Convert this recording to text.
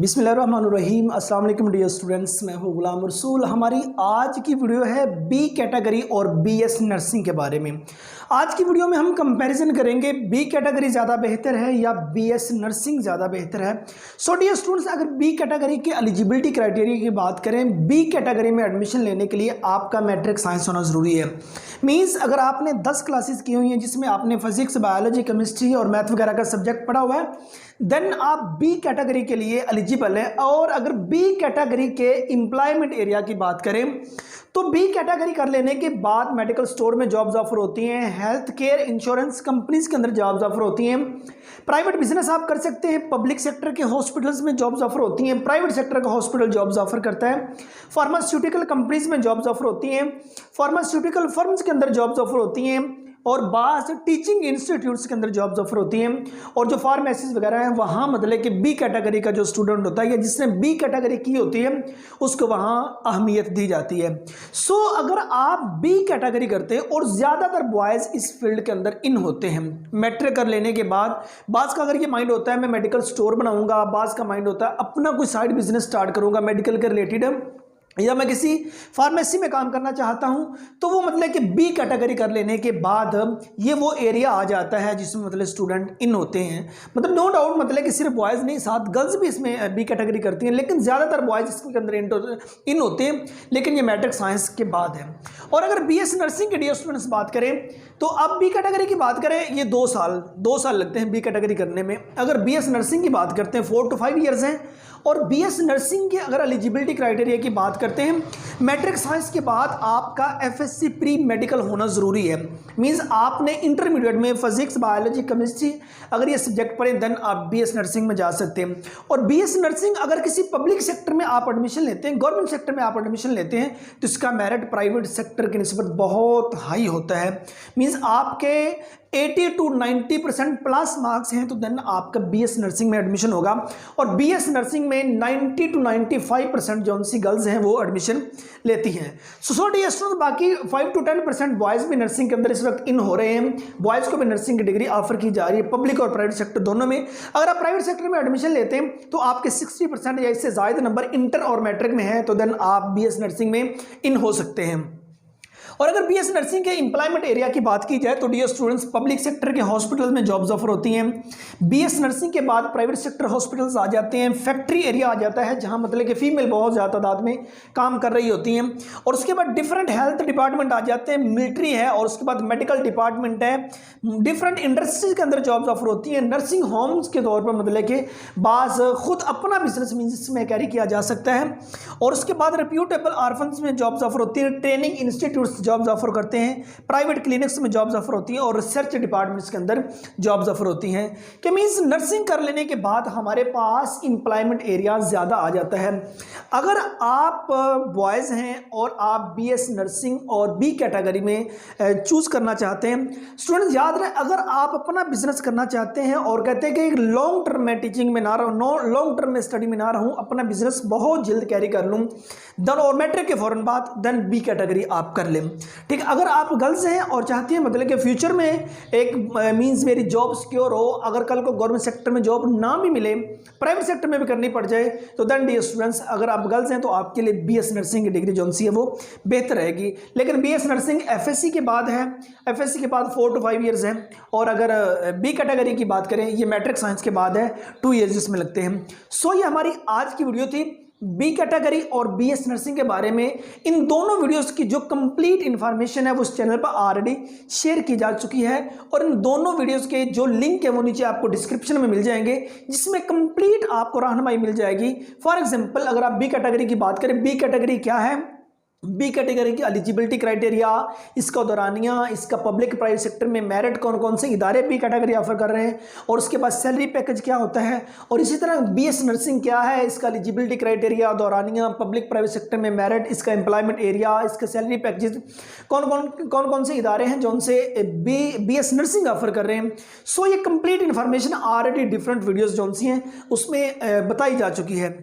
बिस्मिल्लाहिर्रहमानिर्रहीम। अस्सलाम वालेकुम डियर स्टूडेंट्स, मैं हूँ गुलाम रसूल। हमारी आज की वीडियो है बी कैटेगरी और बीएस नर्सिंग के बारे में। आज की वीडियो में हम कंपैरिजन करेंगे बी कैटेगरी ज़्यादा बेहतर है या बीएस नर्सिंग ज़्यादा बेहतर है। सो डियर स्टूडेंट्स, अगर बी कैटेगरी के एलिजिबिलिटी क्राइटेरिया की बात करें, बी कैटेगरी में एडमिशन लेने के लिए आपका मैट्रिक साइंस होना ज़रूरी है। मीन्स अगर आपने 10 क्लासेस की हुई हैं जिसमें आपने फिजिक्स, बायोलॉजी, केमिस्ट्री और मैथ वगैरह का सब्जेक्ट पढ़ा हुआ है, देन आप बी कैटेगरी के लिए एलिजिबल है। और अगर बी कैटेगरी के एम्प्लॉयमेंट एरिया की बात करें तो बी कैटेगरी कर लेने के बाद मेडिकल स्टोर में जॉब्स ऑफर होती हैं, हेल्थ केयर इंश्योरेंस कंपनीज के अंदर जॉब्स ऑफर होती हैं, प्राइवेट बिजनेस आप कर सकते हैं, पब्लिक सेक्टर के हॉस्पिटल्स में जॉब्स ऑफर होती हैं, प्राइवेट सेक्टर का हॉस्पिटल जॉब्स ऑफर करता है, फार्मास्यूटिकल कंपनीज में जॉब्स ऑफर होती हैं, फार्मास्यूटिकल फर्म्स के अंदर जॉब्स ऑफर होती हैं, और बास टीचिंग इंस्टीट्यूट्स के अंदर जॉब्स ऑफर होती हैं। और जो फार्मेसीज वगैरह हैं वहाँ मतलब कि बी कैटेगरी का जो स्टूडेंट होता है या जिसने बी कैटेगरी की होती है उसको वहाँ अहमियत दी जाती है। सो अगर आप बी कैटेगरी करते हैं, और ज़्यादातर बॉयज़ इस फील्ड के अंदर इन होते हैं मैट्रिक कर लेने के बाद, बास का अगर ये माइंड होता है मैं मेडिकल स्टोर बनाऊंगा, बास का माइंड होता है अपना कोई साइड बिजनेस स्टार्ट करूंगा मेडिकल के रिलेटेड, या मैं किसी फार्मेसी में काम करना चाहता हूं, तो वो मतलब कि बी कैटेगरी कर लेने के बाद ये वो एरिया आ जाता है जिसमें मतलब स्टूडेंट इन होते हैं। मतलब नो डाउट मतलब कि सिर्फ बॉयज़ नहीं, साथ गर्ल्स भी इसमें बी कैटेगरी करती हैं, लेकिन ज़्यादातर बॉयज़ इसके अंदर इन होते हैं, लेकिन ये मैट्रिक साइंस के बाद है। और अगर बीएस नर्सिंग के डियर स्टूडेंट्स बात करें तो अब बी कैटेगरी की बात करें, ये 2 साल लगते हैं बी कैटेगरी करने में। अगर बीएस नर्सिंग की बात करते हैं 4 to 5 ईयर्स हैं। और बीएस नर्सिंग के अगर एलिजिबिलिटी क्राइटेरिया की बात करते हैं, मैट्रिक साइंस के बाद आपका एफएससी प्री मेडिकल होना ज़रूरी है। मींस आपने इंटरमीडिएट में फिजिक्स, बायोलॉजी, केमिस्ट्री अगर ये सब्जेक्ट पढ़ें देन आप बीएस नर्सिंग में जा सकते हैं। और बीएस नर्सिंग अगर किसी पब्लिक सेक्टर में आप एडमिशन लेते हैं, गवर्नमेंट सेक्टर में आप एडमिशन लेते हैं, तो इसका मेरिट प्राइवेट सेक्टर की निस्बत बहुत हाई होता है। मींस आपके 80 to 90% प्लस मार्क्स हैं तो देन आपका बीएस नर्सिंग में एडमिशन होगा। और बीएस नर्सिंग में 90 to 95% जो सी गर्ल्स हैं वो एडमिशन लेती हैं। सो डियर स्टूडेंट, बाकी 5 to 10% बॉयज़ भी नर्सिंग के अंदर इस वक्त इन हो रहे हैं। बॉयज़ को भी नर्सिंग की डिग्री ऑफर की जा रही है पब्लिक और प्राइवेट सेक्टर दोनों में। अगर आप प्राइवेट सेक्टर में एडमिशन लेते हैं तो आपके 60% या इससे ज़्यादा नंबर इंटर और मैट्रिक में है, तो देन आप बीएस नर्सिंग में इन हो सकते हैं। और अगर बीएस नर्सिंग के एम्प्लॉयमेंट एरिया की बात की जाए तो डियर स्टूडेंट्स, पब्लिक सेक्टर के हॉस्पिटल्स में जॉब्स ऑफर होती हैं। बीएस नर्सिंग के बाद प्राइवेट सेक्टर हॉस्पिटल्स आ जाते हैं, फैक्ट्री एरिया आ जाता है जहां मतलब कि फीमेल बहुत ज़्यादा तादाद में काम कर रही होती हैं। और उसके बाद डिफरेंट हेल्थ डिपार्टमेंट आ जाते हैं, मिलिट्री है, और उसके बाद मेडिकल डिपार्टमेंट है, डिफरेंट इंडस्ट्रीज के अंदर जॉब्स ऑफर होती हैं। नर्सिंग होम्स के तौर पर मतलब कि बास खुद अपना बिजनेस मीन्स में कैरी किया जा सकता है। और उसके बाद रिप्यूटेबल ऑर्फन्स में जॉब्स ऑफर होती हैं, ट्रेनिंग इंस्टीट्यूट्स जॉब्स ऑफर करते हैं, प्राइवेट क्लिनिक्स में जॉब्स ऑफर होती हैं, और रिसर्च डिपार्टमेंट्स के अंदर जॉब्स ऑफर होती हैं। कि मींस नर्सिंग कर लेने के बाद हमारे पास एम्प्लॉयमेंट एरिया ज़्यादा आ जाता है। अगर आप बॉयज़ हैं और आप बीएस नर्सिंग और बी कैटेगरी में चूज़ करना चाहते हैं, स्टूडेंट्स याद रहे, अगर आप अपना बिजनेस करना चाहते हैं और कहते हैं कि लॉन्ग टर्म में टीचिंग में ना रहूँ, लॉन्ग टर्म में स्टडी में ना रहूँ, अपना बिजनेस बहुत जल्द कैरी कर लूँ, देन और मैट्रिक के फ़ौरन बाद देन बी कैटेगरी आप कर लें। ठीक है। अगर आप गर्ल्स हैं और चाहती हैं मतलब कि फ्यूचर में एक मींस मेरी जॉब सिक्योर हो, अगर कल को गवर्नमेंट सेक्टर में जॉब ना भी मिले, प्राइवेट सेक्टर में भी करनी पड़ जाए, तो देन डियर स्टूडेंट्स, अगर आप गर्ल्स हैं तो आपके लिए बीएस नर्सिंग की डिग्री जो सी है वो बेहतर रहेगी। लेकिन बीएस नर्सिंग एफएससी के बाद है, एफएससी के बाद 4 to 5 ईयर्स है। और अगर बी कैटेगरी की बात करें, ये मैट्रिक साइंस के बाद है, 2 ईयर्स जिसमें लगते हैं। सो ये हमारी आज की वीडियो थी बी कैटेगरी और बीएस नर्सिंग के बारे में। इन दोनों वीडियोस की जो कंप्लीट इन्फॉर्मेशन है वो उस चैनल पर ऑलरेडी शेयर की जा चुकी है, और इन दोनों वीडियोस के जो लिंक है वो नीचे आपको डिस्क्रिप्शन में मिल जाएंगे, जिसमें कंप्लीट आपको रहनुमाई मिल जाएगी। फॉर एग्जांपल अगर आप बी कैटेगरी की बात करें, बी कैटेगरी क्या है, बी कैटेगरी की एलिजिबिलिटी क्राइटेरिया, इसका दौरानिया, इसका पब्लिक प्राइवेट सेक्टर में मेरिट, कौन कौन से इदारे बी कैटेगरी ऑफर कर रहे हैं, और उसके बाद सैलरी पैकेज क्या होता है, और इसी तरह बीएस नर्सिंग क्या है, इसका एलिजिबिलिटी क्राइटेरिया, दौरानिया, पब्लिक प्राइवेट सेक्टर में मेरिट, इसका एम्प्लॉयमेंट एरिया, इसका सैलरी पैकेज, कौन कौन से इदारे हैं जो उनसे बीएस नर्सिंग ऑफर कर रहे हैं। सो ये complete information already different videos जो सी हैं उसमें बताई जा चुकी है।